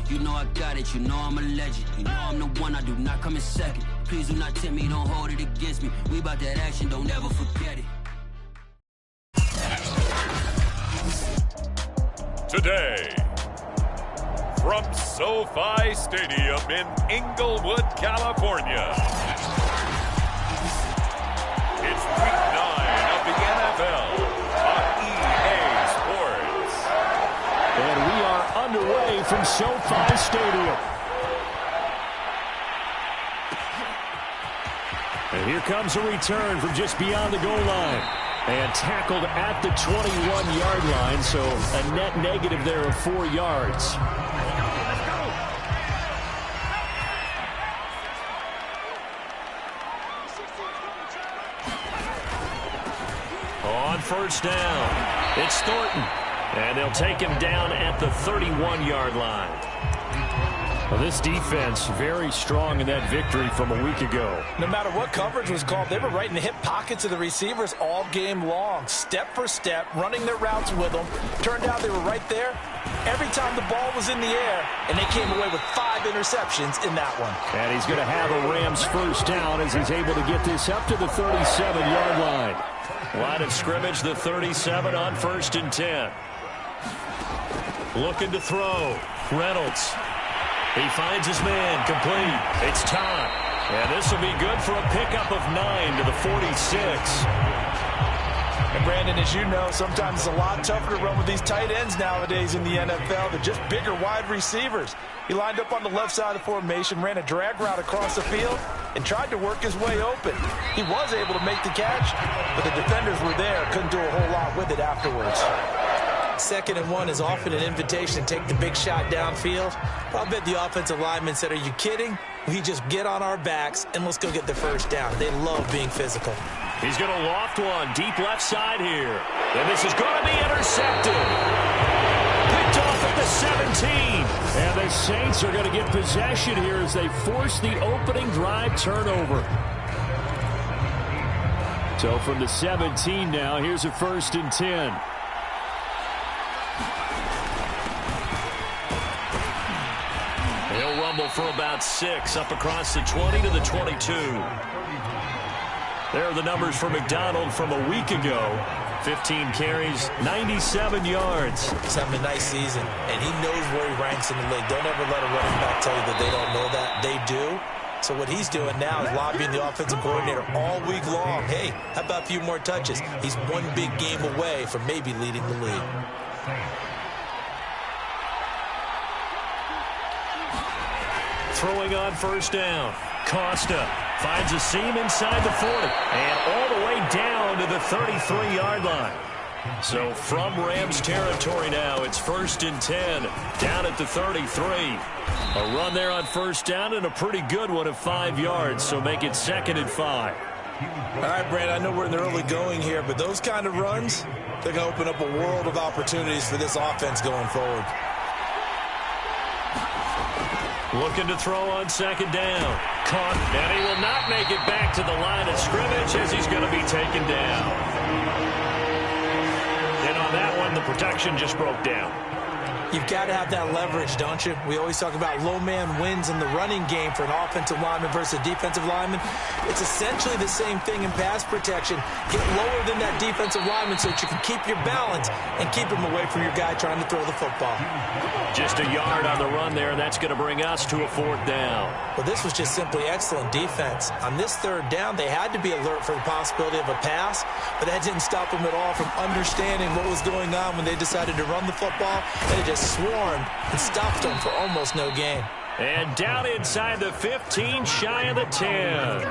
You know I got it, you know I'm a legend. You know I'm the one, I do not come in second. Please do not tempt me, don't hold it against me. We about that action, don't ever forget it. Today, from SoFi Stadium in Inglewood, California, it's Week 9 of the NFL on EA Sports. And we are underway from SoFi Stadium. And here comes a return from just beyond the goal line. And tackled at the 21-yard line, so a net negative there of 4 yards. On first down, it's Thornton. And they'll take him down at the 31-yard line. Well, this defense very strong in that victory from a week ago. No matter what coverage was called, they were right in the hip pockets of the receivers all game long. Step for step, running their routes with them. Turned out they were right there every time the ball was in the air, and they came away with 5 interceptions in that one. And he's going to have a Rams first down as he's able to get this up to the 37-yard line. Line of scrimmage, the 37 on 1st and 10. Looking to throw. Reynolds. He finds his man, complete. It's Todd. And this will be good for a pickup of 9 to the 46. And Brandon, as you know, sometimes it's a lot tougher to run with these tight ends nowadays in the NFL. They're just bigger wide receivers. He lined up on the left side of the formation, ran a drag route across the field, and tried to work his way open. He was able to make the catch, but the defenders were there, couldn't do a whole lot with it afterwards. 2nd and 1 is often an invitation to take the big shot downfield. But I bet the offensive lineman said, are you kidding? We just get on our backs and let's go get the first down. They love being physical. He's going to loft one deep left side here. And this is going to be intercepted. Picked off at the 17. And the Saints are going to get possession here as they force the opening drive turnover. So from the 17 now, here's a 1st and 10. He'll rumble for about 6 up across the 20 to the 22. There are the numbers for McDonald from a week ago. 15 carries, 97 yards. He's having a nice season, and he knows where he ranks in the league. Don't ever let a running back tell you that they don't know that. They do. So what he's doing now is lobbying the offensive coordinator all week long. Hey, how about a few more touches? He's one big game away from maybe leading the league. Throwing on first down. Costa finds a seam inside the 40. And all the way down to the 33-yard line. So from Rams territory now, it's 1st and 10. Down at the 33. A run there on first down and a pretty good one of 5 yards. So make it 2nd and 5. All right, Brad, I know we're in the early going here, but those kind of runs, they're going to open up a world of opportunities for this offense going forward. Looking to throw on 2nd down. Caught, and he will not make it back to the line of scrimmage as he's going to be taken down. And on that one, the protection just broke down. You've got to have that leverage, don't you? We always talk about low man wins in the running game for an offensive lineman versus a defensive lineman. It's essentially the same thing in pass protection. Get lower than that defensive lineman so that you can keep your balance and keep him away from your guy trying to throw the football. Just a yard on the run there, and that's going to bring us to a 4th down. Well, this was just simply excellent defense. On this 3rd down, they had to be alert for the possibility of a pass, but that didn't stop them at all from understanding what was going on when they decided to run the football. They just swarmed and stopped them for almost no gain. And down inside the 15, shy of the 10.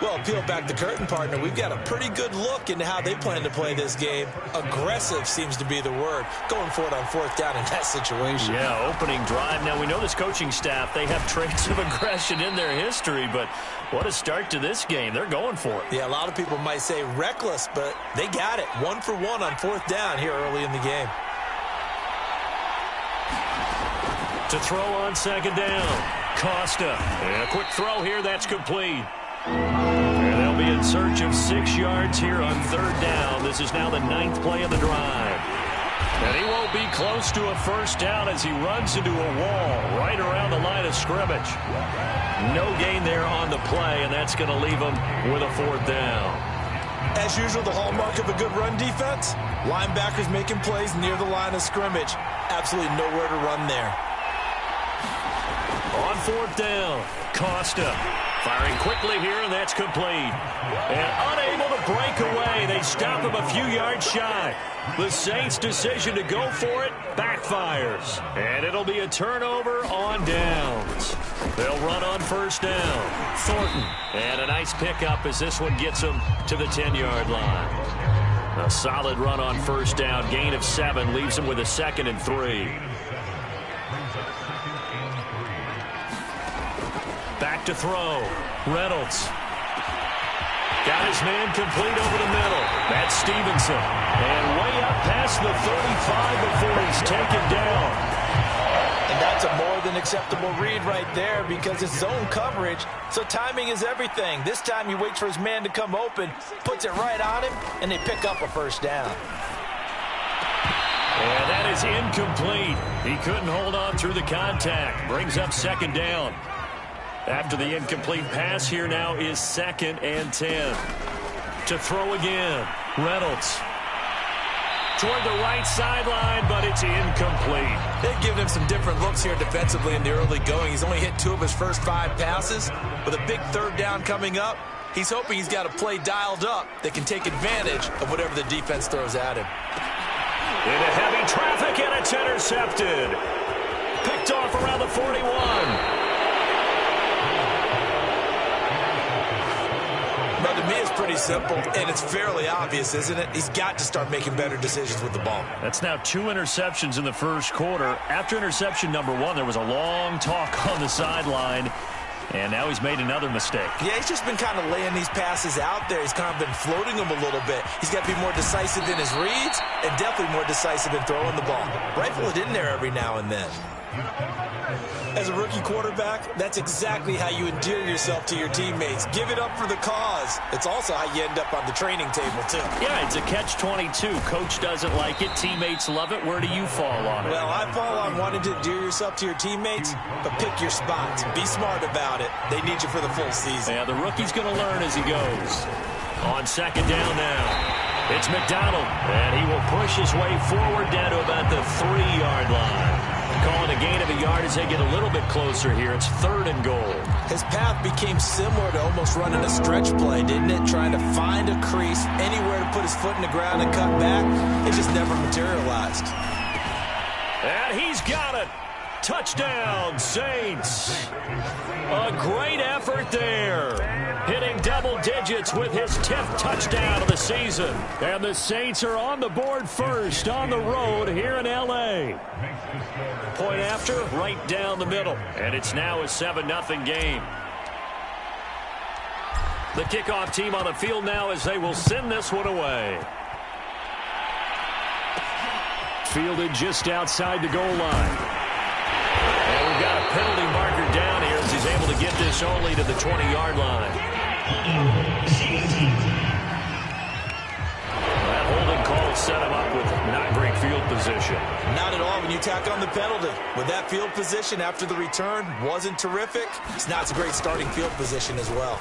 Well, peel back the curtain, partner. We've got a pretty good look into how they plan to play this game. Aggressive seems to be the word. Going for it on 4th down in that situation. Yeah, opening drive. Now, we know this coaching staff, they have traits of aggression in their history, but what a start to this game. They're going for it. Yeah, a lot of people might say reckless, but they got it. 1 for 1 on 4th down here early in the game. To throw on 2nd down. Costa. And a quick throw here. That's complete. And they'll be in search of 6 yards here on 3rd down. This is now the 9th play of the drive. And he won't be close to a first down as he runs into a wall right around the line of scrimmage. No gain there on the play, and that's going to leave him with a fourth down. As usual, the hallmark of a good run defense, linebackers making plays near the line of scrimmage. Absolutely nowhere to run there. On fourth down, Costa firing quickly here, and that's complete. And unable to break away. They stop him a few yards shy. The Saints' decision to go for it backfires. And it'll be a turnover on downs. They'll run on first down. Thornton. And a nice pickup as this one gets him to the 10-yard line. A solid run on first down. Gain of 7 leaves him with a 2nd and 3. Back to throw. Reynolds. Got his man complete over the middle. That's Stevenson. And way up past the 35 before he's taken down. And that's a more than acceptable read right there because it's zone coverage, so timing is everything. This time he waits for his man to come open, puts it right on him, and they pick up a first down. And that is incomplete. He couldn't hold on through the contact. Brings up 2nd down. After the incomplete pass, here now is 2nd and 10. To throw again, Reynolds. Toward the right sideline, but it's incomplete. They've given him some different looks here defensively in the early going. He's only hit 2 of his first 5 passes. With a big 3rd down coming up, he's hoping he's got a play dialed up that can take advantage of whatever the defense throws at him. Into heavy traffic, and it's intercepted. Picked off around the 41. But to me, it's pretty simple, and it's fairly obvious, isn't it? He's got to start making better decisions with the ball. That's now 2 interceptions in the first quarter. After interception number 1, there was a long talk on the sideline, and now he's made another mistake. Yeah, he's just been kind of laying these passes out there. He's kind of been floating them a little bit. He's got to be more decisive in his reads and definitely more decisive in throwing the ball. Rifle it in there every now and then. As a rookie quarterback, that's exactly how you endear yourself to your teammates. Give it up for the cause. It's also how you end up on the training table, too. Yeah, it's a catch-22. Coach doesn't like it. Teammates love it. Where do you fall on it? Well, I fall on wanting to endear yourself to your teammates, but pick your spots. Be smart about it. They need you for the full season. Yeah, the rookie's going to learn as he goes. On 2nd down now, it's McDonald, and he will push his way forward down to about the 3-yard line. Calling a gain of a yard as they get a little bit closer here. It's 3rd and goal. His path became similar to almost running a stretch play, didn't it? Trying to find a crease, anywhere to put his foot in the ground and cut back. It just never materialized. And he's got it. Touchdown, Saints. A great effort there. Hitting double digits with his 10th touchdown of the season. And the Saints are on the board first on the road here in L.A. Point after, right down the middle. And it's now a 7-0 game. The kickoff team on the field now as they will send this one away. Fielded just outside the goal line. And we've got a penalty marker down here as he's able to get this only to the 20-yard line. That holding call set him up with not great field position. Not at all when you tack on the penalty. With that field position after the return wasn't terrific. It's not a great starting field position as well.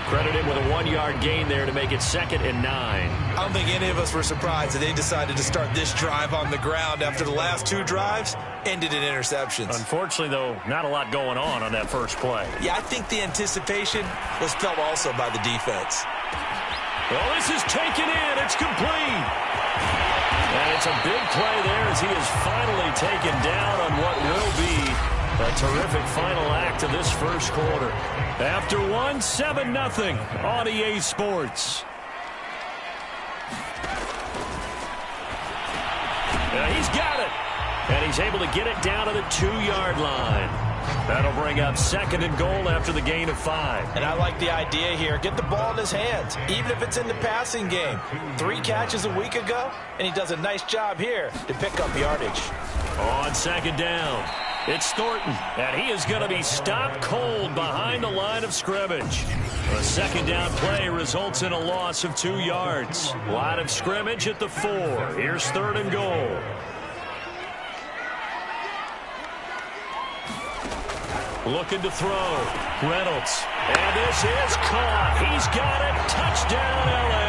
Credit him with a 1-yard gain there to make it 2nd and 9. I don't think any of us were surprised that they decided to start this drive on the ground after the last 2 drives ended in interceptions. Unfortunately, though, not a lot going on that first play. Yeah, I think the anticipation was felt also by the defense. Well, this is taken in. It's complete. And it's a big play there as he is finally taken down on what will be a terrific final act of this first quarter. After 7-0 on EA Sports. Now he's got it. And he's able to get it down to the 2-yard line. That'll bring up 2nd and goal after the gain of 5. And I like the idea here. Get the ball in his hands, even if it's in the passing game. 3 catches a week ago, and he does a nice job here to pick up yardage. On 2nd down, It's Thornton, and he is going to be stopped cold behind the line of scrimmage. A second down play results in a loss of 2 yards. Line of scrimmage at the 4. Here's 3rd and goal. Looking to throw. Reynolds. And this is caught. He's got it. Touchdown, L.A.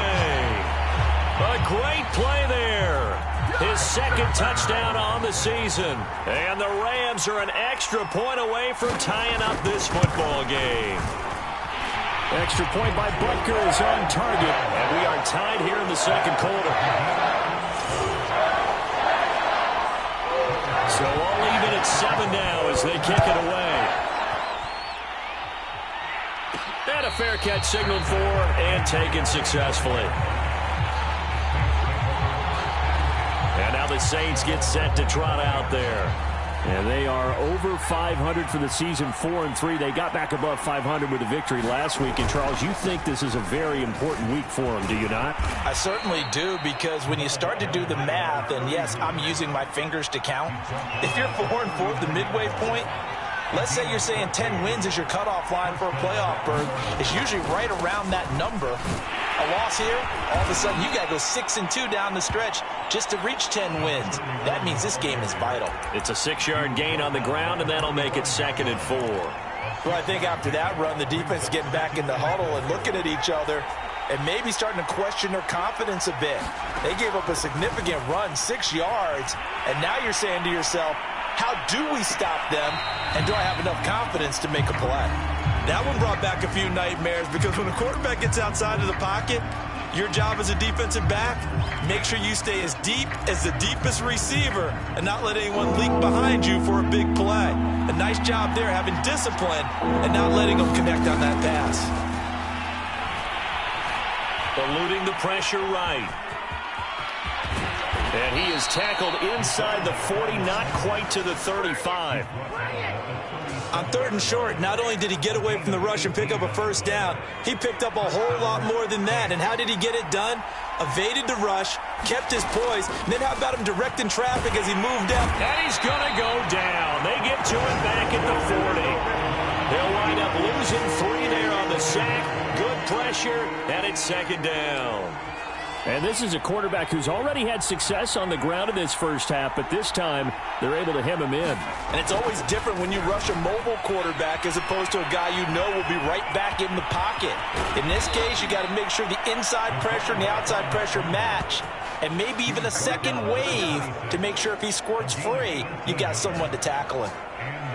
A great play there. His second touchdown on the season. And the Rams are an extra point away from tying up this football game. Extra point by Butker is on target. And we are tied here in the second quarter. So all even at 7 now as they kick it away. And a fair catch signaled for and taken successfully. And now the Saints get set to trot out there. And they are over 500 for the season, 4-3. They got back above 500 with a victory last week. And, Charles, you think this is a very important week for them, do you not? I certainly do, because when you start to do the math, and, yes, I'm using my fingers to count. If you're 4-4 at the midway point, let's say you're saying 10 wins is your cutoff line for a playoff berth. It's usually right around that number. A loss here, all of a sudden you got to go 6-2 down the stretch just to reach 10 wins. That means this game is vital. It's a 6-yard gain on the ground, and that'll make it 2nd and 4. Well, I think after that run, the defense is getting back in the huddle and looking at each other and maybe starting to question their confidence a bit. They gave up a significant run, 6 yards, and now you're saying to yourself, how do we stop them, and do I have enough confidence to make a play? That one brought back a few nightmares, because when the quarterback gets outside of the pocket, your job as a defensive back, make sure you stay as deep as the deepest receiver and not let anyone leak behind you for a big play. A nice job there, having discipline and not letting them connect on that pass. Eluding the pressure right. And he is tackled inside the 40, not quite to the 35. On 3rd and short, not only did he get away from the rush and pick up a first down, he picked up a whole lot more than that. And how did he get it done? Evaded the rush, kept his poise, and then how about him directing traffic as he moved up? And he's going to go down. They get to him back at the 40. They'll wind up losing 3 there on the sack. Good pressure, and it's 2nd down. And this is a quarterback who's already had success on the ground in this first half, but this time they're able to hem him in. And it's always different when you rush a mobile quarterback as opposed to a guy you know will be right back in the pocket. In this case, you got to make sure the inside pressure and the outside pressure match, and maybe even a second wave to make sure if he squirts free, you got someone to tackle him.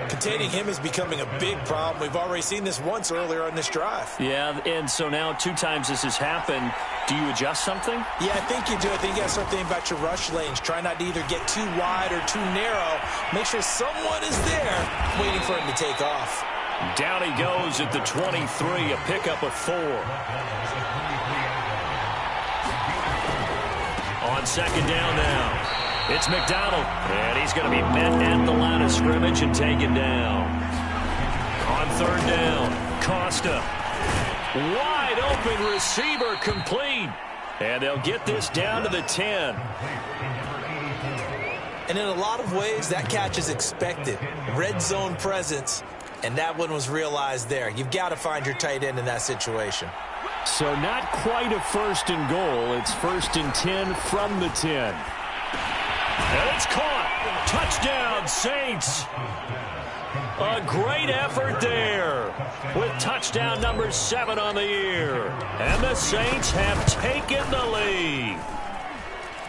Containing him is becoming a big problem. We've already seen this once earlier on this drive. Yeah, and so now 2 times this has happened. Do you adjust something? Yeah, I think you do. I think you got something about your rush lanes. Try not to either get too wide or too narrow. Make sure someone is there waiting for him to take off. Down he goes at the 23, a pickup of 4. On 2nd down now. It's McDonald, and he's going to be met at the line of scrimmage and taken down. On 3rd down, Costa. Wide open receiver complete. And they'll get this down to the 10. And in a lot of ways, that catch is expected. Red zone presence, and that one was realized there. You've got to find your tight end in that situation. So not quite a 1st and goal. It's 1st and 10 from the 10. And it's caught. Touchdown, Saints. A great effort there with touchdown number 7 on the year. And the Saints have taken the lead.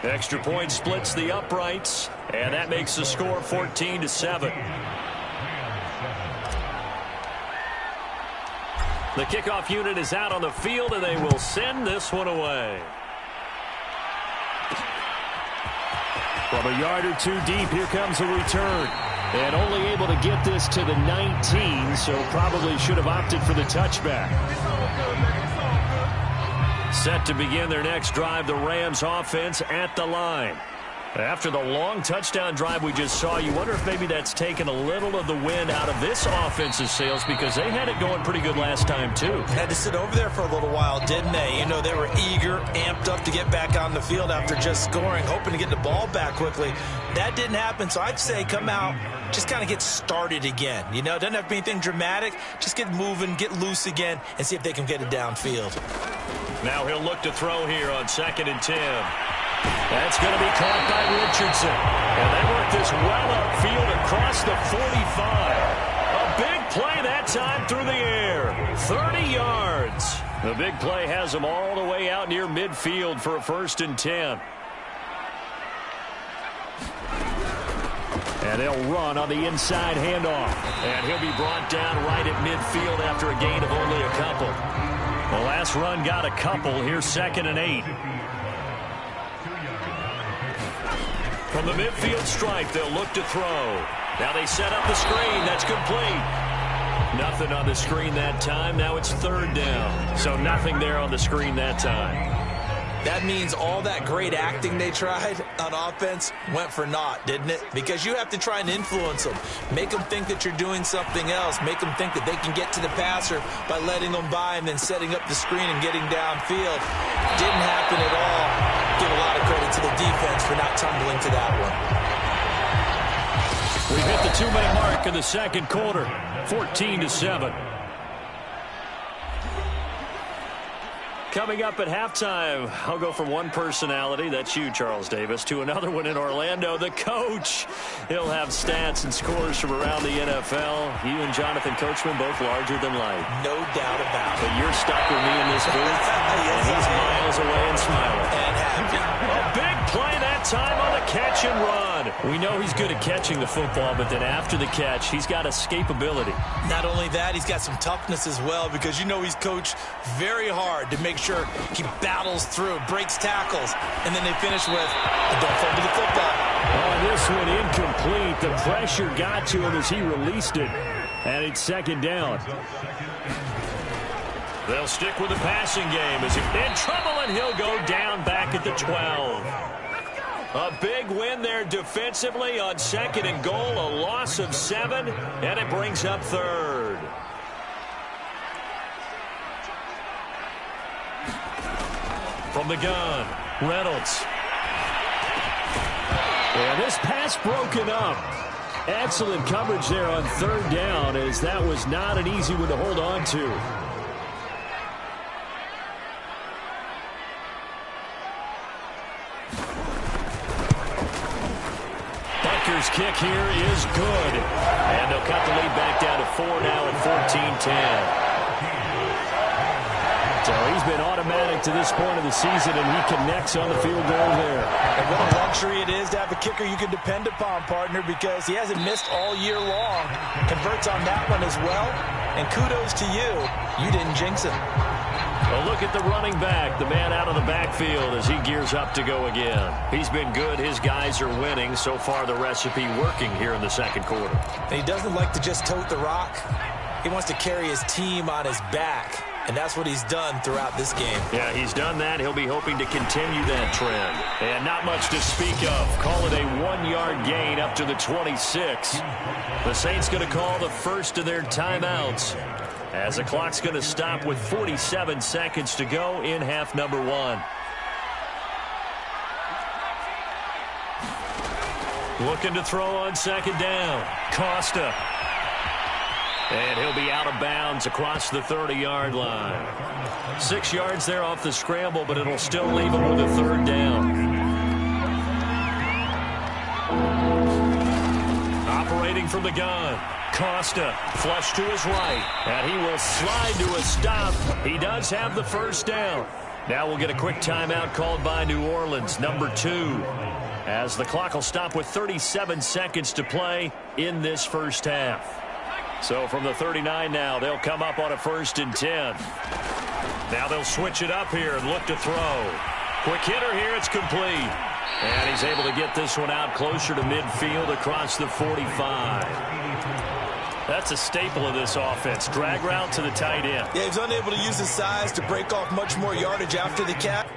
Extra point splits the uprights, and that makes the score 14-7. The kickoff unit is out on the field, and they will send this one away. From a yard or 2 deep, here comes a return. And only able to get this to the 19, so probably should have opted for the touchback. Set to begin their next drive, the Rams offense at the line. After the long touchdown drive we just saw, you wonder if maybe that's taken a little of the wind out of this offensive sails, because they had it going pretty good last time too. Had to sit over there for a little while, didn't they? You know, they were eager, amped up to get back on the field after just scoring, hoping to get the ball back quickly. That didn't happen, so I'd say come out, just kind of get started again. You know, it doesn't have to be anything dramatic. Just get moving, get loose again, and see if they can get it downfield. Now he'll look to throw here on 2nd and 10. That's going to be caught by Richardson. And they work this well upfield across the 45. A big play that time through the air. 30 yards. The big play has them all the way out near midfield for a 1st and 10. And they'll run on the inside handoff. And he'll be brought down right at midfield after a gain of only a couple. The last run got a couple. Here's 2nd and 8. From the midfield stripe, they'll look to throw. Now they set up the screen. That's complete. Nothing on the screen that time. Now it's 3rd down. So nothing there on the screen that time. That means all that great acting they tried on offense went for naught, didn't it? Because you have to try and influence them. Make them think that you're doing something else. Make them think that they can get to the passer by letting them by and then setting up the screen and getting downfield. Didn't happen at all. Give a lot of credit to the defense for not tumbling to that one. We've hit the 2-minute mark in the 2nd quarter. 14-7. Coming up at halftime, I'll go from one personality, that's you, Charles Davis, to another one in Orlando, the coach. He'll have stats and scores from around the NFL. You and Jonathan Coachman both larger than life. No doubt about it. But you're stuck with me in this booth, and he's miles away and smiling. And happy. A big play that time on the catch and run. We know he's good at catching the football, but then after the catch, he's got escapability. Not only that, he's got some toughness as well, because you know he's coached very hard to make sure he battles through, breaks tackles, and then they finish with, don't fumble the football. Oh, this one incomplete. The pressure got to him as he released it, and it's 2nd down. They'll stick with the passing game as he's in trouble, and he'll go down back at the 12. A big win there defensively on 2nd and goal, a loss of 7, and it brings up 3rd. From the gun, Reynolds. And this pass broken up. Excellent coverage there on 3rd down, as that was not an easy one to hold on to. Butker's kick here is good. And they'll cut the lead back down to 4 now at 14-10. So he's been automatic to this point of the season, and he connects on the field goal there. And what a luxury it is to have a kicker you can depend upon, partner, because he hasn't missed all year long. Converts on that one as well, and kudos to you. You didn't jinx him. Well, look at the running back, the man out of the backfield as he gears up to go again. He's been good. His guys are winning. So far, the recipe working here in the 2nd quarter. And he doesn't like to just tote the rock. He wants to carry his team on his back. And that's what he's done throughout this game. Yeah, he's done that. He'll be hoping to continue that trend. And not much to speak of. Call it a 1-yard gain up to the 26. The Saints going to call the first of their timeouts, as the clock's going to stop with 47 seconds to go in half number 1. Looking to throw on 2nd down. Costa. And he'll be out of bounds across the 30-yard line. 6 yards there off the scramble, but it'll still leave him with a 3rd down. Operating from the gun. Costa, flush to his right, and he will slide to a stop. He does have the 1st down. Now we'll get a quick timeout called by New Orleans, number 2, as the clock will stop with 37 seconds to play in this first half. So from the 39 now, they'll come up on a 1st and 10. Now they'll switch it up here and look to throw. Quick hitter here, it's complete. And he's able to get this one out closer to midfield across the 45. That's a staple of this offense. Drag route to the tight end. Yeah, he's unable to use his size to break off much more yardage after the catch.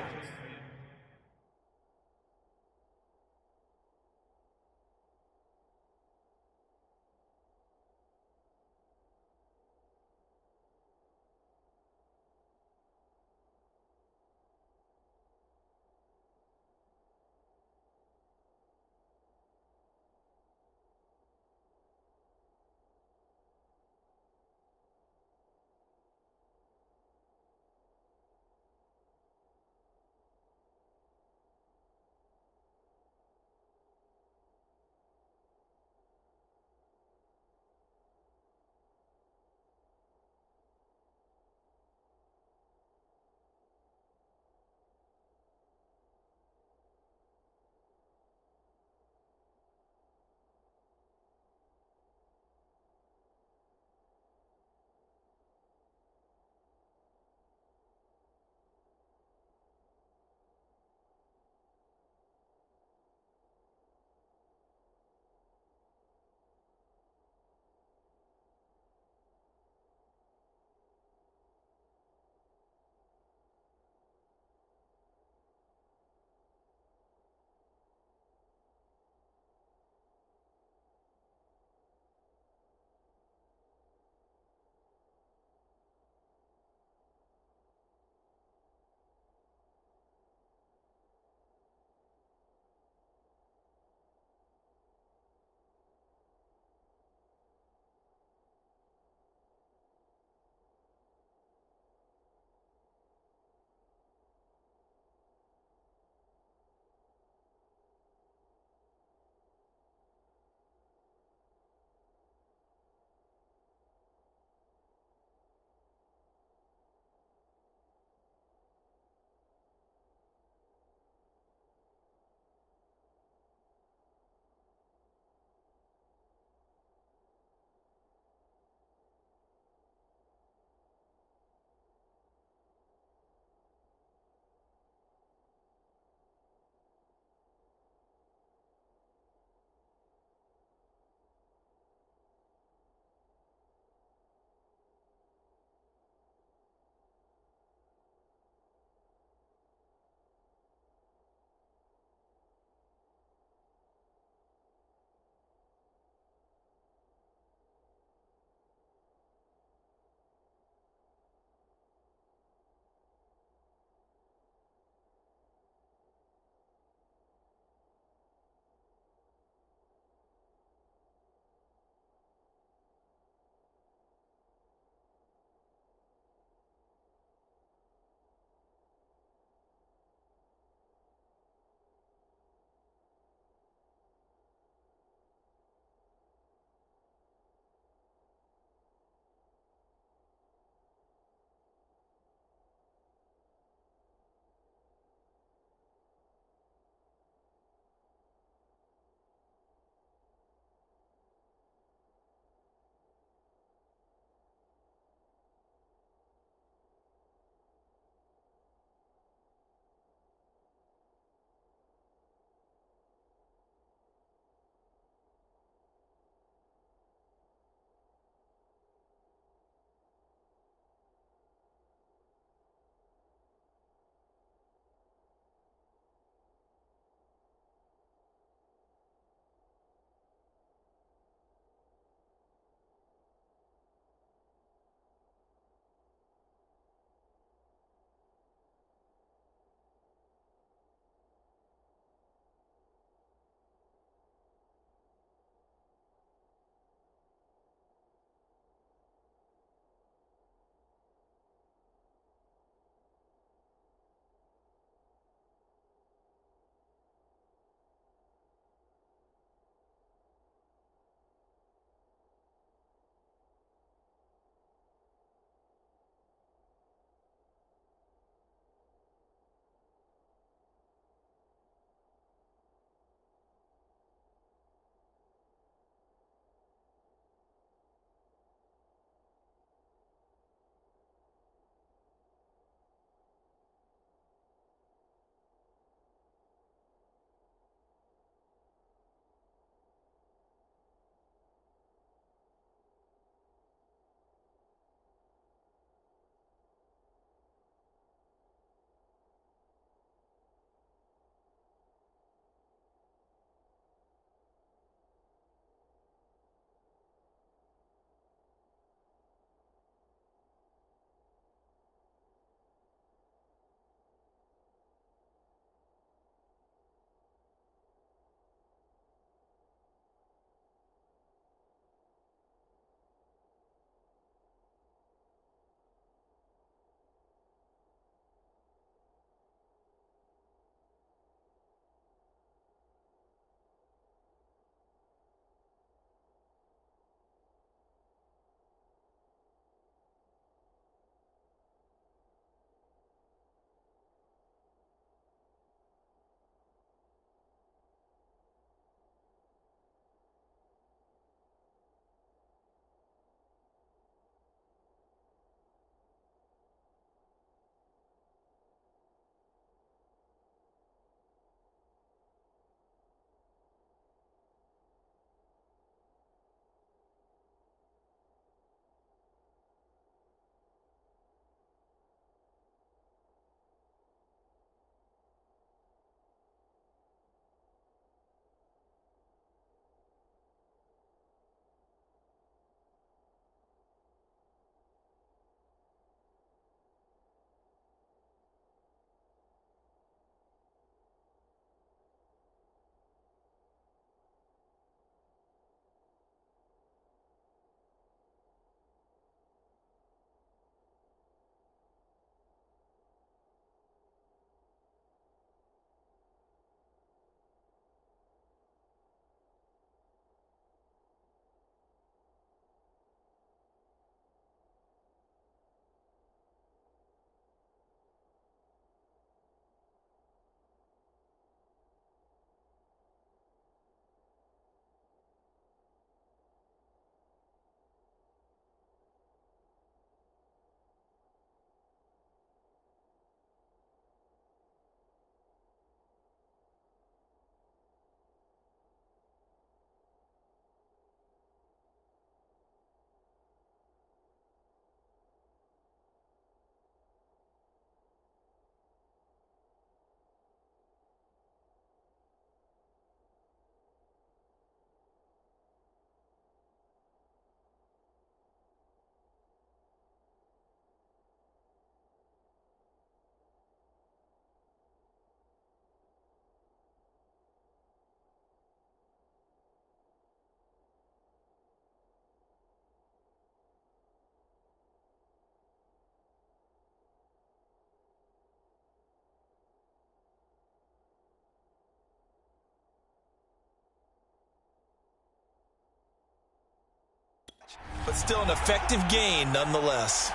But still an effective gain nonetheless.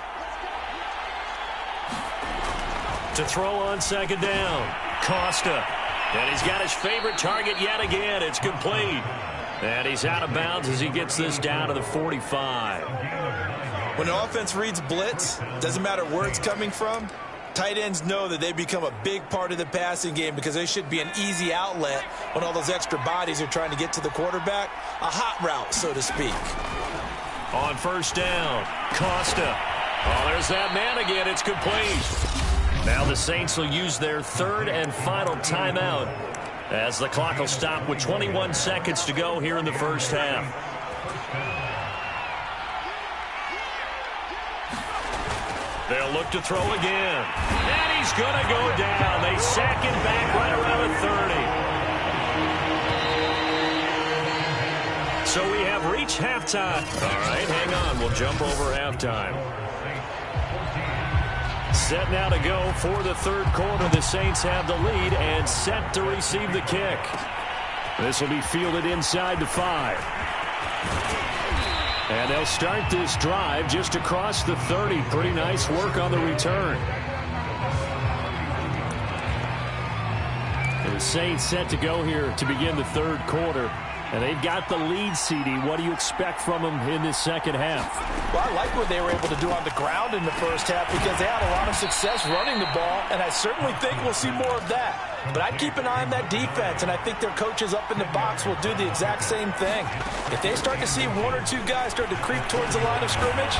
To throw on second down, Costa. And he's got his favorite target yet again. It's complete. And he's out of bounds as he gets this down to the 45. When an offense reads blitz, doesn't matter where it's coming from, tight ends know that they become a big part of the passing game because they should be an easy outlet when all those extra bodies are trying to get to the quarterback. A hot route, so to speak. On first down, Costa. Oh, there's that man again. It's complete. Now the Saints will use their third and final timeout as the clock will stop with 21 seconds to go here in the first half. They'll look to throw again. And he's going to go down. They sack him back right around the 30. So we have reached halftime. All right, hang on. We'll jump over halftime. Set now to go for the third quarter. The Saints have the lead and set to receive the kick. This will be fielded inside the 5. And they'll start this drive just across the 30. Pretty nice work on the return. And the Saints set to go here to begin the third quarter. And they've got the lead, CD. What do you expect from them in this second half? Well, I like what they were able to do on the ground in the first half because they had a lot of success running the ball, and I certainly think we'll see more of that. But I'd keep an eye on that defense, and I think their coaches up in the box will do the exact same thing. If they start to see one or two guys start to creep towards the line of scrimmage,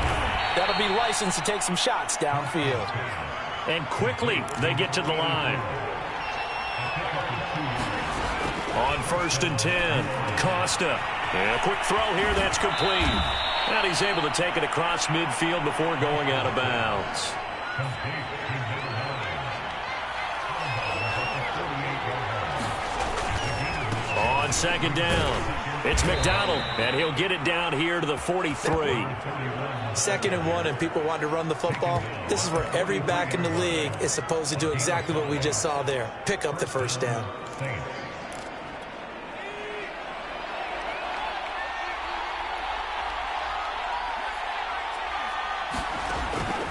that'll be licensed to take some shots downfield. And quickly they get to the line. On first and 10, Costa. And a quick throw here, that's complete. And he's able to take it across midfield before going out of bounds. On second down, it's McDonald, and he'll get it down here to the 43. Second and 1, and people want to run the football. This is where every back in the league is supposed to do exactly what we just saw there. Pick up the first down.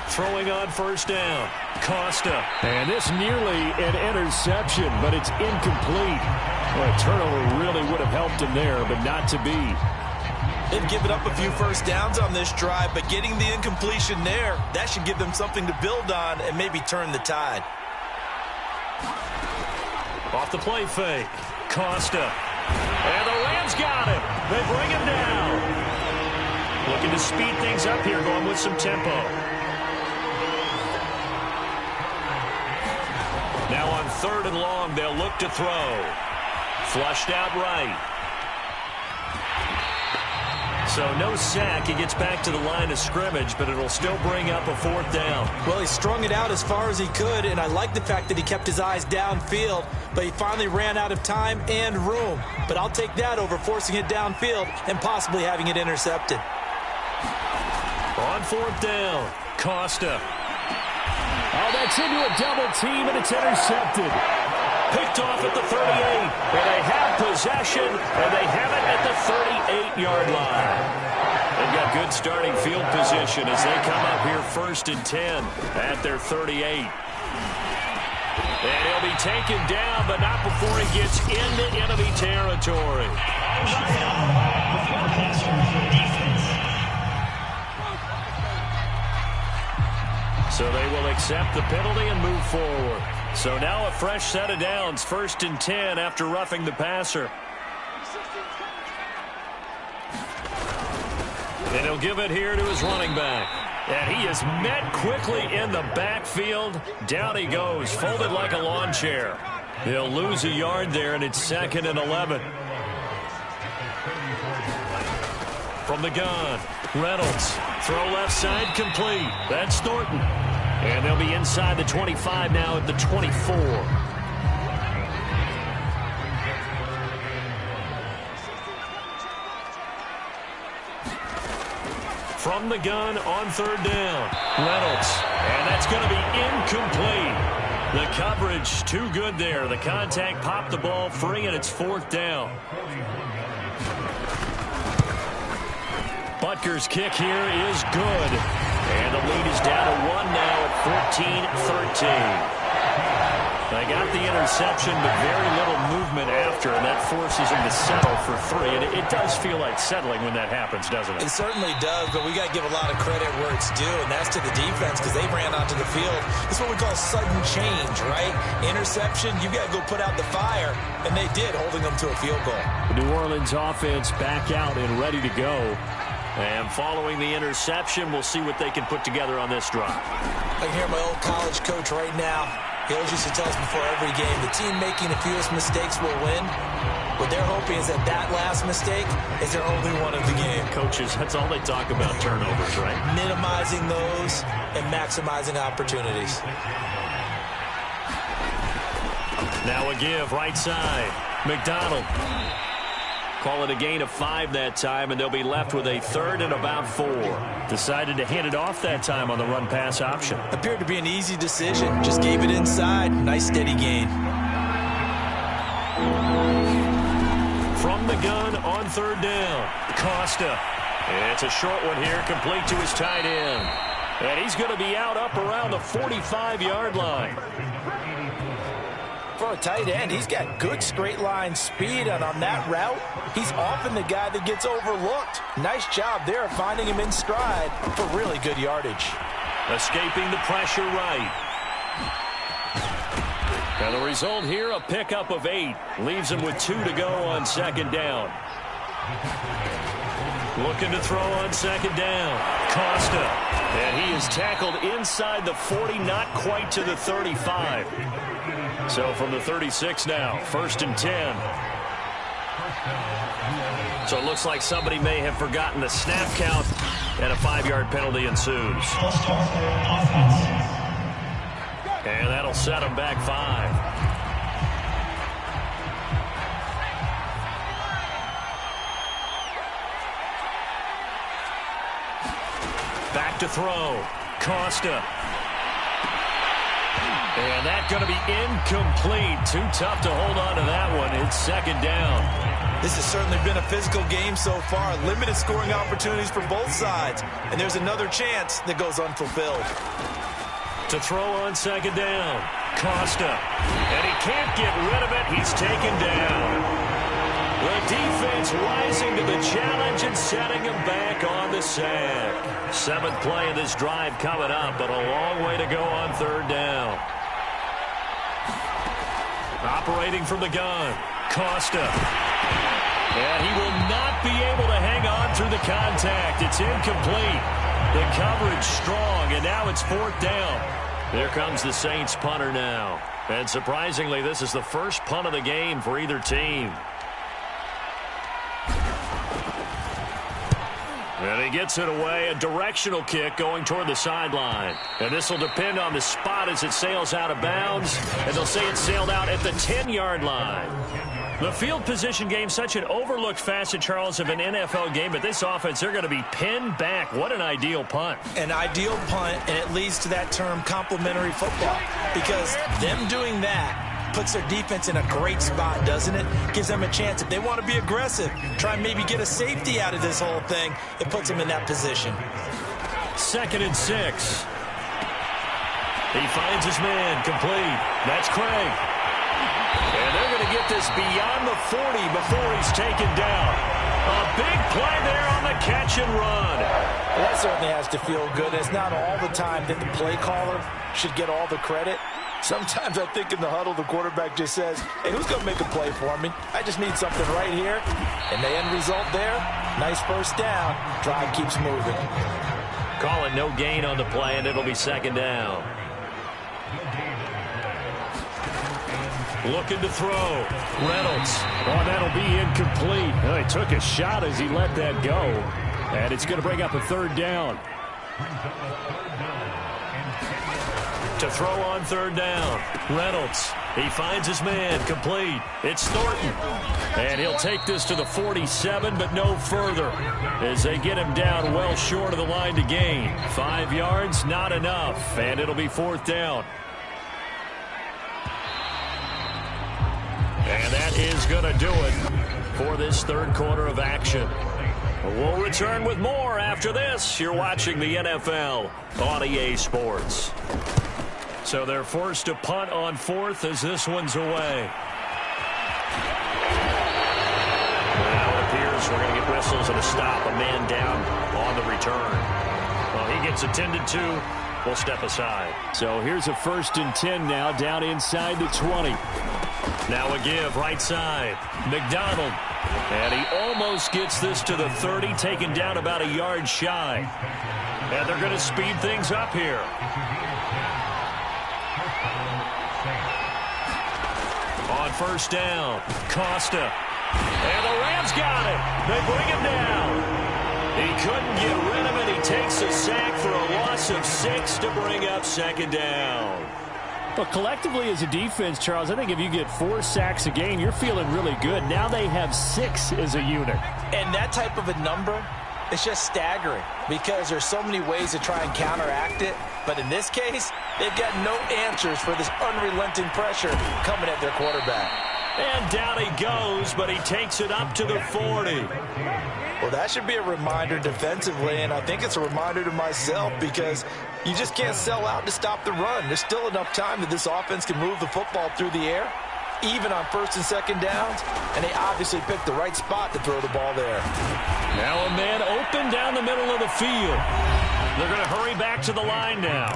Throwing on first down, Costa. And this nearly an interception, but it's incomplete. Well, a turnover really would have helped him there, but not to be. They've given up a few first downs on this drive, but getting the incompletion there, that should give them something to build on and maybe turn the tide. Off the play fake, Costa. And the Rams got him. They bring him down. Looking to speed things up here, going with some tempo. Now on third and long, they'll look to throw. Flushed out right. So no sack. He gets back to the line of scrimmage, but it'll still bring up a fourth down. Well, he strung it out as far as he could, and I like the fact that he kept his eyes downfield, but he finally ran out of time and room. But I'll take that over forcing it downfield and possibly having it intercepted. On fourth down, Costa. Oh, that's into a double team, and it's intercepted. Picked off at the 38. And they have possession, and they have it at the 38-yard line. They've got good starting field position as they come up here first and 10 at their 38. And he'll be taken down, but not before he gets into enemy territory. So they will accept the penalty and move forward. So now a fresh set of downs, first and 10 after roughing the passer. And he'll give it here to his running back. And he is met quickly in the backfield. Down he goes, folded like a lawn chair. They'll lose a yard there, and it's second and 11. From the gun, Reynolds. Throw left side complete. That's Thornton. And they'll be inside the 25 now at the 24. From the gun on third down, Reynolds. And that's going to be incomplete. The coverage too good there. The contact popped the ball free, and it's fourth down. Butker's kick here is good. And the lead is down to 1 now at 14-13. They got the interception, but very little movement after, and that forces him to settle for 3. And it does feel like settling when that happens, doesn't it? It certainly does, but we got to give a lot of credit where it's due, and that's to the defense because they ran onto the field. It's what we call sudden change, right? Interception, you got to go put out the fire, and they did, holding them to a field goal. The New Orleans offense back out and ready to go. And following the interception, we'll see what they can put together on this drive. I can hear my old college coach right now. He always used to tell us before every game, the team making the fewest mistakes will win. What they're hoping is that last mistake is their only one of the game. Coaches, that's all they talk about, turnovers, right? Minimizing those and maximizing opportunities. Now a give, right side. McDonald. Call it a gain of 5 that time, and they'll be left with a 3rd and about 4. Decided to hand it off that time on the run-pass option. Appeared to be an easy decision. Just gave it inside. Nice steady gain. From the gun on 3rd down. Costa. It's a short one here, complete to his tight end. And he's going to be out up around the 45-yard line. For a tight end, he's got good straight line speed, and on that route, he's often the guy that gets overlooked. Nice job there of finding him in stride for really good yardage. Escaping the pressure right. And the result here, a pickup of 8. Leaves him with 2 to go on 2nd down. Looking to throw on 2nd down. Costa. And he is tackled inside the 40, not quite to the 35. So from the 36 now, 1st and 10. So it looks like somebody may have forgotten the snap count, and a 5-yard penalty ensues. And that'll set him back 5. Back to throw. Costa. And that's going to be incomplete. Too tough to hold on to that one. It's 2nd down. This has certainly been a physical game so far. Limited scoring opportunities for both sides. And there's another chance that goes unfulfilled. To throw on 2nd down. Costa. And he can't get rid of it. He's taken down. The defense rising to the challenge and setting him back on the sack. 7th play of this drive coming up, but a long way to go on 3rd down. Operating from the gun, Costa. And he will not be able to hang on through the contact. It's incomplete. The coverage strong, and now it's 4th down. There comes the Saints punter now. And surprisingly, this is the first punt of the game for either team. And he gets it away, a directional kick going toward the sideline. And this will depend on the spot as it sails out of bounds. And they'll say it sailed out at the 10-yard line. The field position game, such an overlooked facet, Charles, of an NFL game. But this offense, they're going to be pinned back. What an ideal punt. An ideal punt, and it leads to that term complementary football. Because them doing that puts their defense in a great spot, doesn't it? Gives them a chance. If they want to be aggressive, try and maybe get a safety out of this whole thing, it puts them in that position. 2nd and 6. He finds his man, complete. That's Craig. And they're going to get this beyond the 40 before he's taken down. A big play there on the catch and run. Well, that certainly has to feel good. It's not all the time that the play caller should get all the credit. Sometimes I think in the huddle, the quarterback just says, hey, who's going to make a play for me? I just need something right here. And the end result there, nice 1st down. Drive keeps moving. Call it no gain on the play, and it'll be 2nd down. Looking to throw. Reynolds. Oh, that'll be incomplete. Oh, he took a shot as he let that go. And it's going to bring up a 3rd down. To throw on 3rd down. Reynolds. He finds his man, complete. It's Thornton. And he'll take this to the 47, but no further, as they get him down well short of the line to gain. 5 yards, not enough, and it'll be 4th down. And that is going to do it for this 3rd quarter of action. We'll return with more after this. You're watching the NFL on EA Sports. So they're forced to punt on fourth as this one's away. Now it appears we're going to get whistles and a stop. A man down on the return. Well, he gets attended to. We'll step aside. So here's a 1st and 10 now, down inside the 20. Now a give right side. McDonald. And he almost gets this to the 30, taken down about a yard shy. And they're going to speed things up here. On 1st down, Costa. And the Rams got it. They bring him down. He couldn't get rid of it. He takes a sack for a loss of 6 to bring up 2nd down. But collectively as a defense, Charles, I think if you get 4 sacks a game, you're feeling really good. Now they have 6 as a unit. And that type of a number, it's just staggering because there's so many ways to try and counteract it. But in this case, they've got no answers for this unrelenting pressure coming at their quarterback. And down he goes, but he takes it up to the 40. Well, that should be a reminder defensively, and I think it's a reminder to myself because you just can't sell out to stop the run. There's still enough time that this offense can move the football through the air, even on 1st and 2nd downs, and they obviously picked the right spot to throw the ball there. Now a man open down the middle of the field. They're going to hurry back to the line now.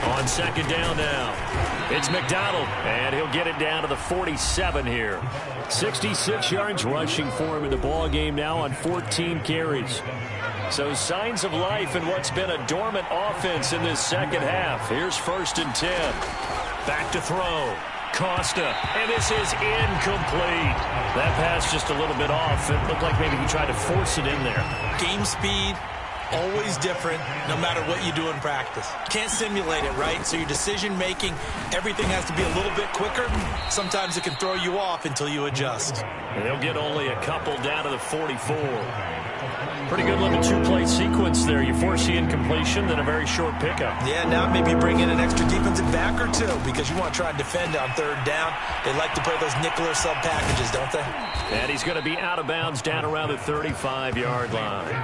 On 2nd down now, it's McDonald, and he'll get it down to the 47 here. 66 yards rushing for him in the ball game now on 14 carries. So signs of life in what's been a dormant offense in this 2nd half. Here's 1st and 10. Back to throw. Costa, and this is incomplete. That pass just a little bit off. It looked like maybe he tried to force it in there. Game speed, always different, no matter what you do in practice. Can't simulate it, right? So your decision-making, everything has to be a little bit quicker. Sometimes it can throw you off until you adjust. And they'll get only a couple down to the 44. Pretty good looking 2-play sequence there. You force the incompletion, then a very short pickup. Yeah, now maybe bring in an extra defensive back or two because you want to try and defend on 3rd down. They like to play those nickel or sub packages, don't they? And he's going to be out of bounds down around the 35-yard line.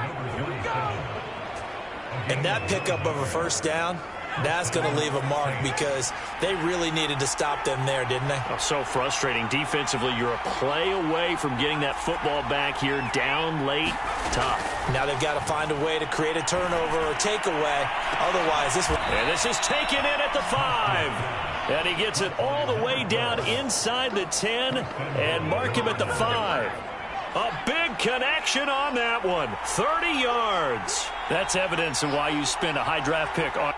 And that pickup of a 1st down, that's going to leave a mark because they really needed to stop them there, didn't they? Oh, so frustrating. Defensively, you're a play away from getting that football back here down late. Tough. Now they've got to find a way to create a turnover or takeaway. Otherwise, this will... And this is taken in at the 5. And he gets it all the way down inside the 10 and mark him at the 5. A big connection on that one. 30 yards. That's evidence of why you spend a high draft pick on...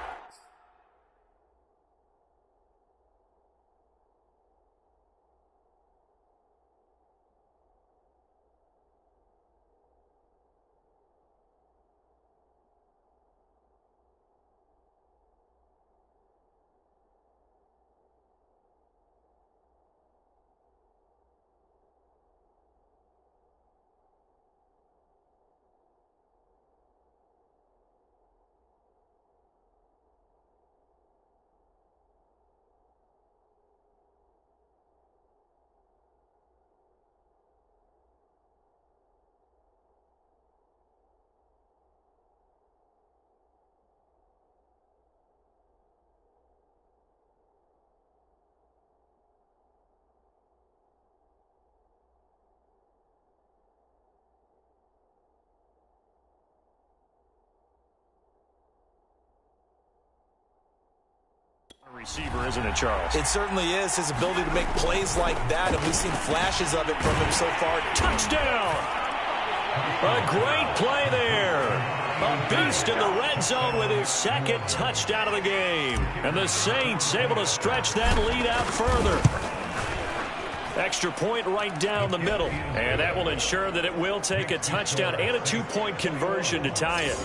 receiver, isn't it, Charles? It certainly is. His ability to make plays like that, and we've seen flashes of it from him so far. Touchdown! A great play there. A beast in the red zone with his 2nd touchdown of the game. And the Saints able to stretch that lead out further. Extra point right down the middle. And that will ensure that it will take a touchdown and a 2-point conversion to tie it.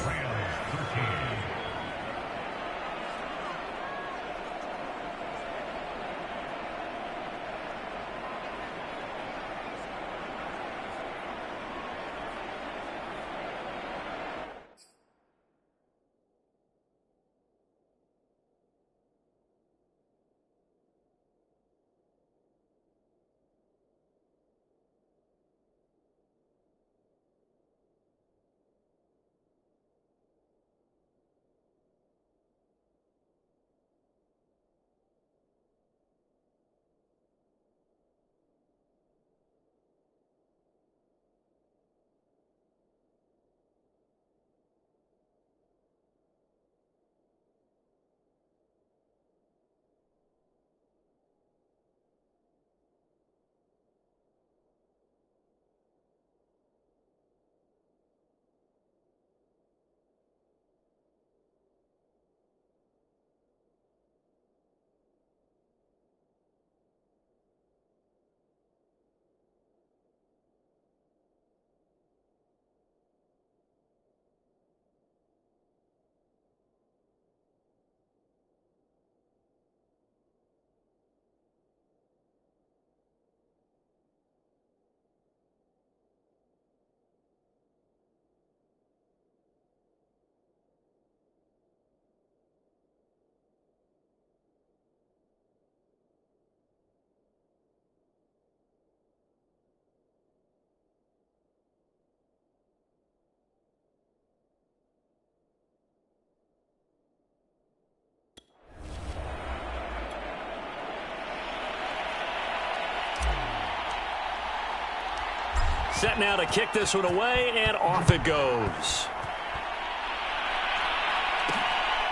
Set now to kick this one away, and off it goes.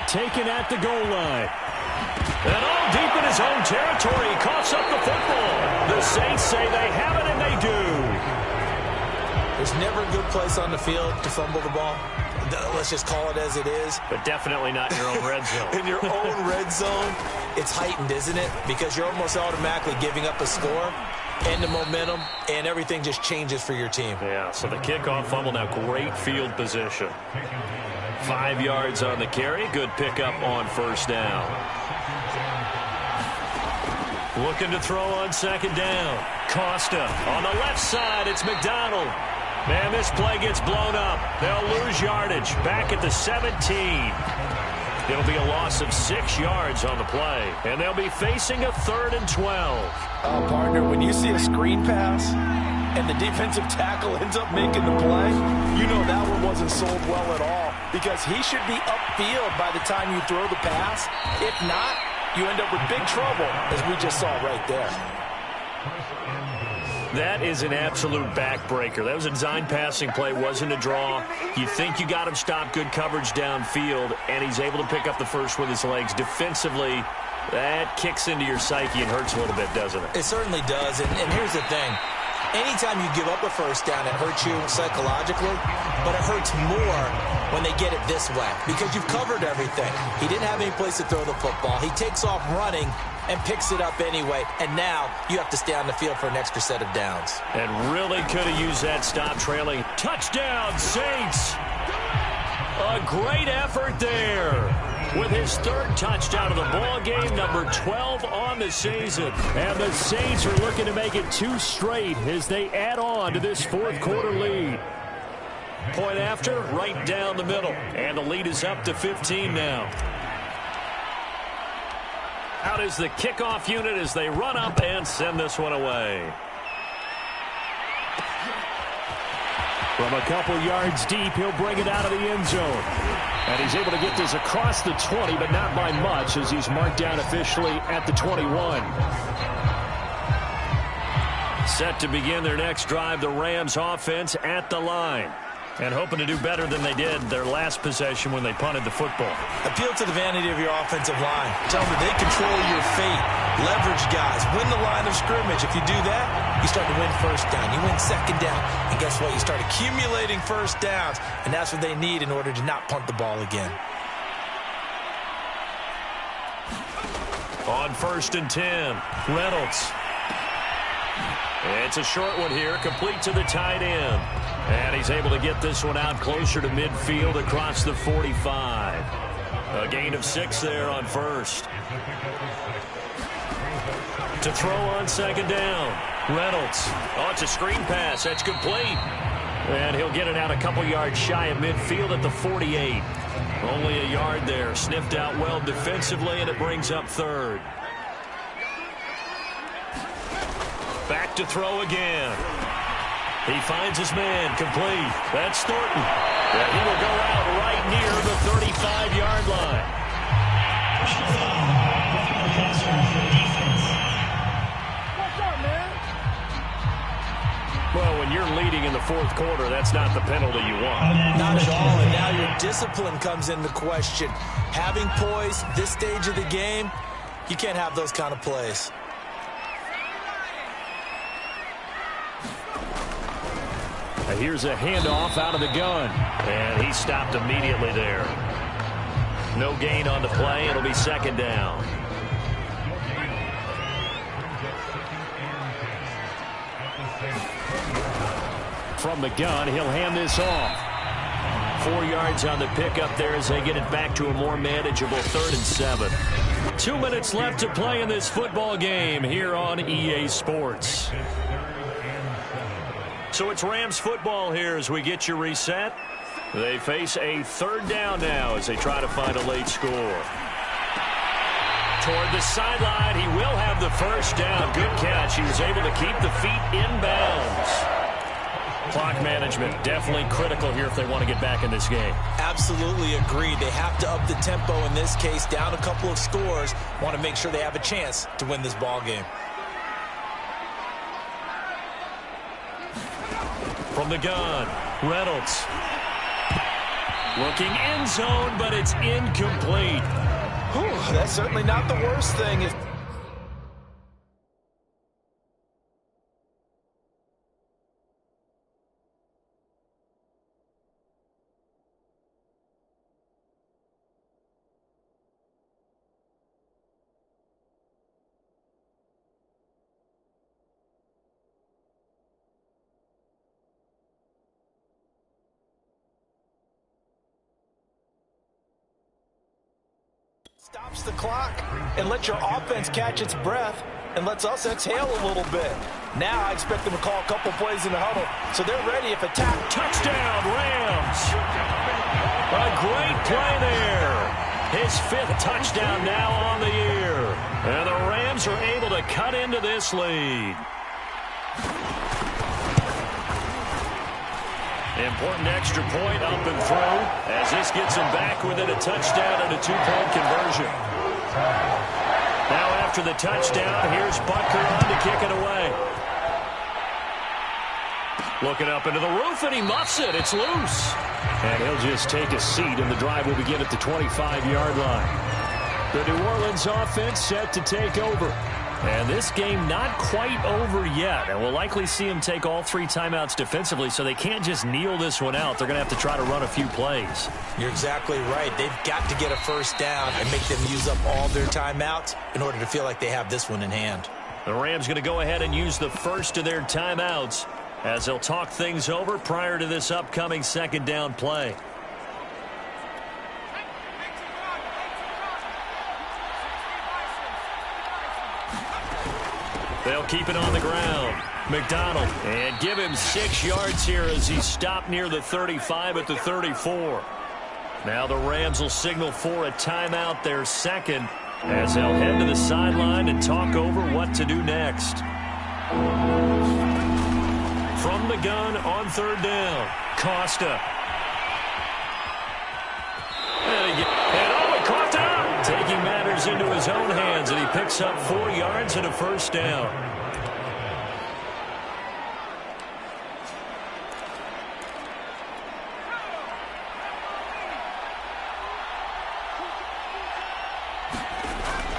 Taken at the goal line. And all deep in his own territory, he coughs up the football. The Saints say they have it, and they do. There's never a good place on the field to fumble the ball. Let's just call it as it is. But definitely not in your own red zone. In your own red zone, it's heightened, isn't it? Because you're almost automatically giving up a score and the momentum, and everything just changes for your team. Yeah, so the kickoff fumble, now great field position. 5 yards on the carry. Good pickup on first down. Looking to throw on second down. Costa on the left side. It's McDonald. Man, this play gets blown up. They'll lose yardage. Back at the 17. It'll be a loss of 6 yards on the play. And they'll be facing a 3rd and 12. Partner, when you see a screen pass and the defensive tackle ends up making the play, you know that one wasn't sold well at all, because he should be upfield by the time you throw the pass. If not, you end up with big trouble, as we just saw right there. That is an absolute backbreaker. That was a design passing play, wasn't a draw. You think you got him stopped, good coverage downfield, and he's able to pick up the first with his legs. Defensively, that kicks into your psyche and hurts a little bit, doesn't it? It certainly does, and here's the thing. Anytime you give up a first down, it hurts you psychologically, but it hurts more when they get it this way, because you've covered everything. He didn't have any place to throw the football. He takes off running and picks it up anyway, and now you have to stay on the field for an extra set of downs. And really could have used that stop trailing. Touchdown, Saints! A great effort there. With his 3rd touchdown of the ball game, number 12 on the season. And the Saints are looking to make it 2 straight as they add on to this 4th quarter lead. Point after, right down the middle. And the lead is up to 15 now. Out is the kickoff unit as they run up and send this one away. From a couple yards deep, he'll bring it out of the end zone. And he's able to get this across the 20, but not by much, as he's marked down officially at the 21. Set to begin their next drive, the Rams offense at the line. And hoping to do better than they did their last possession when they punted the football. Appeal to the vanity of your offensive line. Tell them that they control your fate. Leverage guys. Win the line of scrimmage. If you do that, you start to win first down. You win second down. And guess what? You start accumulating first downs. And that's what they need in order to not punt the ball again. On 1st and 10, Reynolds. It's a short one here, complete to the tight end. And he's able to get this one out closer to midfield across the 45. A gain of 6 there on 1st. To throw on second down, Reynolds. Oh, it's a screen pass. That's complete. And he'll get it out a couple yards shy of midfield at the 48. Only a yard there. Sniffed out well defensively, and it brings up 3rd. Back to throw again. He finds his man, complete. That's Thornton. And he will go out right near the 35-yard line. Well, when you're leading in the 4th quarter, that's not the penalty you want. Not at all, and now your discipline comes into question. Having poise this stage of the game, you can't have those kind of plays. Here's a handoff out of the gun. And he stopped immediately there. No gain on the play. It'll be second down. From the gun, he'll hand this off. 4 yards on the pickup there as they get it back to a more manageable 3rd and 7. 2 minutes left to play in this football game here on EA Sports. So it's Rams football here as we get you reset. They face a 3rd down now as they try to find a late score. Toward the sideline, he will have the first down. Good catch. He was able to keep the feet in bounds. Clock management definitely critical here if they want to get back in this game. Absolutely agreed. They have to up the tempo in this case, down a couple of scores. Want to make sure they have a chance to win this ball game. From the gun, Reynolds. Looking end zone, but it's incomplete. Whew, that's certainly not the worst thing. Stops the clock and lets your offense catch its breath and lets us exhale a little bit. Now I expect them to call a couple plays in the huddle, so they're ready if attack. Touchdown, Rams! A great play there. His 5th touchdown now on the year. And the Rams are able to cut into this lead. Important extra point up and through as this gets him back within a touchdown and a 2-point conversion. Now after the touchdown, here's Butker on to kick it away. Looking up into the roof, and he muffs it. It's loose. And he'll just take a seat, and the drive will begin at the 25-yard line. The New Orleans offense set to take over. And this game not quite over yet. And we'll likely see him take all 3 timeouts defensively, so they can't just kneel this one out. They're going to have to try to run a few plays. You're exactly right. They've got to get a first down and make them use up all their timeouts in order to feel like they have this one in hand. The Rams going to go ahead and use the first of their timeouts as they'll talk things over prior to this upcoming 2nd down play. They'll keep it on the ground. McDonald, and give him 6 yards here as he stopped near the 35 at the 34. Now the Rams will signal for a timeout, their 2nd, as they'll head to the sideline and talk over what to do next. From the gun on 3rd down, Costa. Taking matters into his own hands, and he picks up 4 yards and a first down.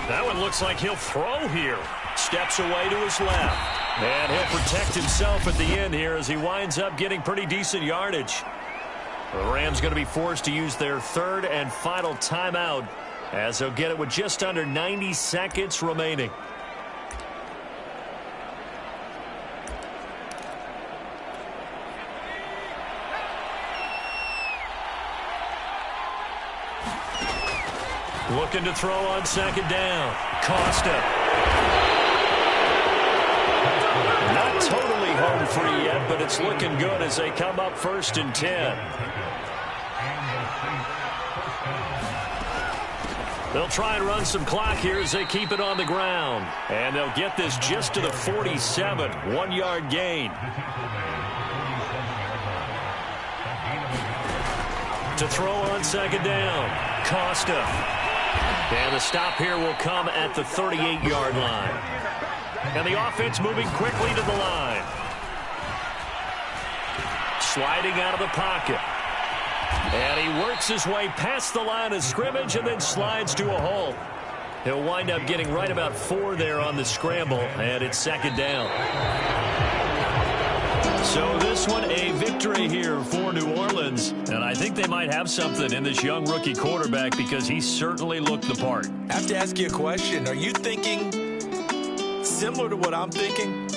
That one looks like he'll throw here. Steps away to his left. And he'll protect himself at the end here as he winds up getting pretty decent yardage. The Rams going to be forced to use their 3rd and final timeout, as they'll get it with just under 90 seconds remaining. Looking to throw on 2nd down. Costa. Not totally home free yet, but it's looking good as they come up 1st and 10. They'll try and run some clock here as they keep it on the ground. And they'll get this just to the 47. 1-yard gain. To throw on 2nd down, Costa. And the stop here will come at the 38-yard line. And the offense moving quickly to the line. Sliding out of the pocket. And he works his way past the line of scrimmage and then slides to a hole. He'll wind up getting right about 4 there on the scramble, and it's 2nd down. So this one a victory here for New Orleans, and I think they might have something in this young rookie quarterback because he certainly looked the part. I have to ask you a question. Are you thinking similar to what I'm thinking?